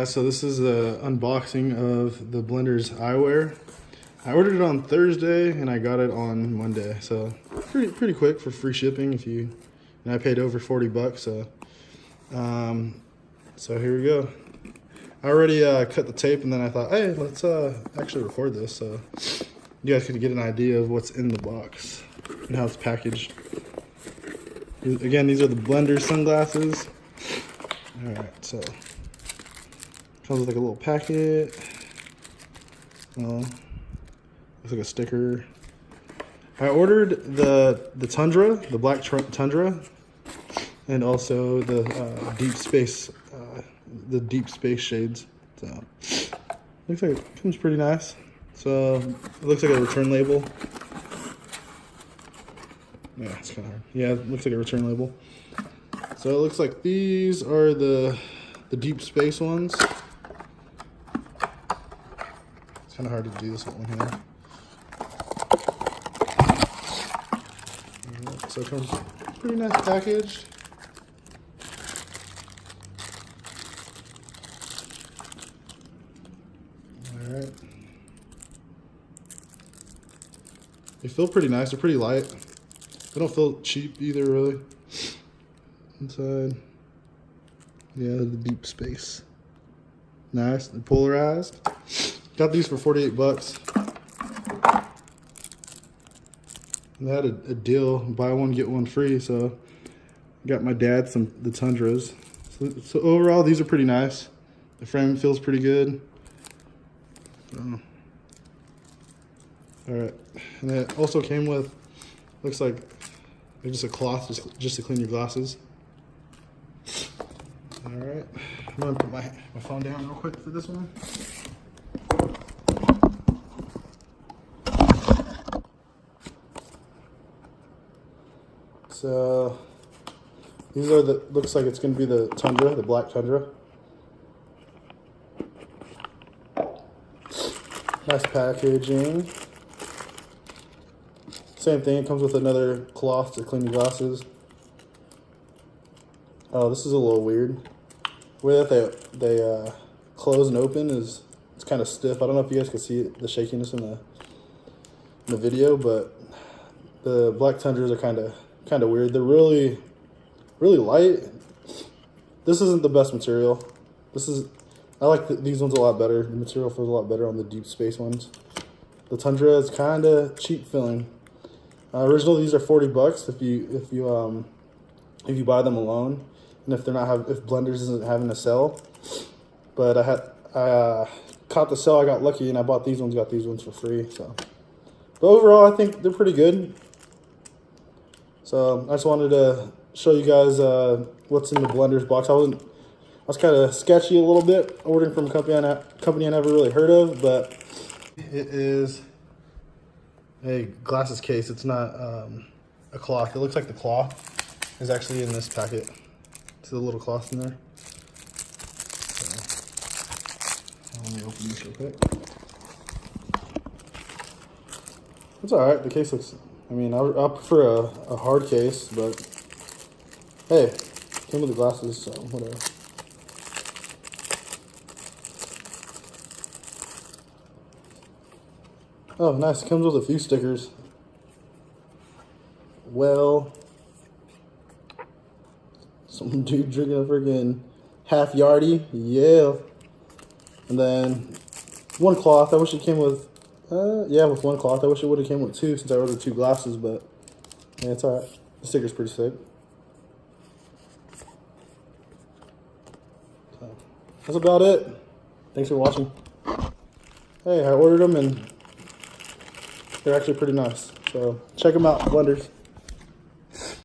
So this is the unboxing of the Blenders eyewear. I ordered it on Thursday and I got it on Monday, so pretty quick for free shipping. And I paid over 40 bucks. So here we go. I already cut the tape, and then I thought, hey, let's actually record this so you guys could get an idea of what's in the box and how it's packaged. Again, these are the Blenders sunglasses. All right, so comes with like a little packet. Looks like a sticker. I ordered the Tundra, the black Tundra, and also the deep space shades. So looks like it comes pretty nice. So it looks like a return label. Yeah, it's kind of hard. Yeah, it looks like a return label. So it looks like these are the deep space ones. It's kind of hard to do this one here. So it comes pretty nice packaged. Alright. They feel pretty nice. They're pretty light. They don't feel cheap either, really. Inside. Yeah, the deep space. Nice. They're polarized. Got these for 48 bucks. And they had a deal, buy one, get one free, so I got my dad the Tundras. So overall, these are pretty nice. The frame feels pretty good. So. Alright, and it also came with, looks like just a cloth just to clean your glasses. Alright, I'm gonna put my phone down real quick for this one. So these are looks like it's gonna be the Tundra, the black Tundra. Nice packaging. Same thing, it comes with another cloth to clean your glasses. Oh, this is a little weird. The way that they close and open it's kind of stiff. I don't know if you guys can see the shakiness in the video, but the black Tundras are kind of weird. They're really light. This isn't the best material. I like these ones a lot better. The material feels a lot better on the deep space ones. The Tundra is kind of cheap feeling. Originally, these are 40 bucks if you buy them alone, and if Blenders isn't having a sale. But I caught the sale. I got lucky and I bought these ones. Got these ones for free. So, but overall, I think they're pretty good. So I just wanted to show you guys what's in the Blenders box. I was kind of sketchy a little bit ordering from a company I never really heard of, but it is a glasses case. It's not a cloth. It looks like the cloth is actually in this packet. See the little cloth in there? So, let me open this real quick. It's alright. The case looks, I prefer a hard case, but hey, came with the glasses, so whatever. Oh, nice. It comes with a few stickers. Well, some dude drinking a freaking half yardie. Yeah. And then one cloth. I wish it came with, with one cloth. I wish it would have came with two since I ordered 2 glasses, but yeah, it's alright. The sticker's pretty sick. So, that's about it. Thanks for watching. Hey, I ordered them and they're actually pretty nice. So check them out, Blenders.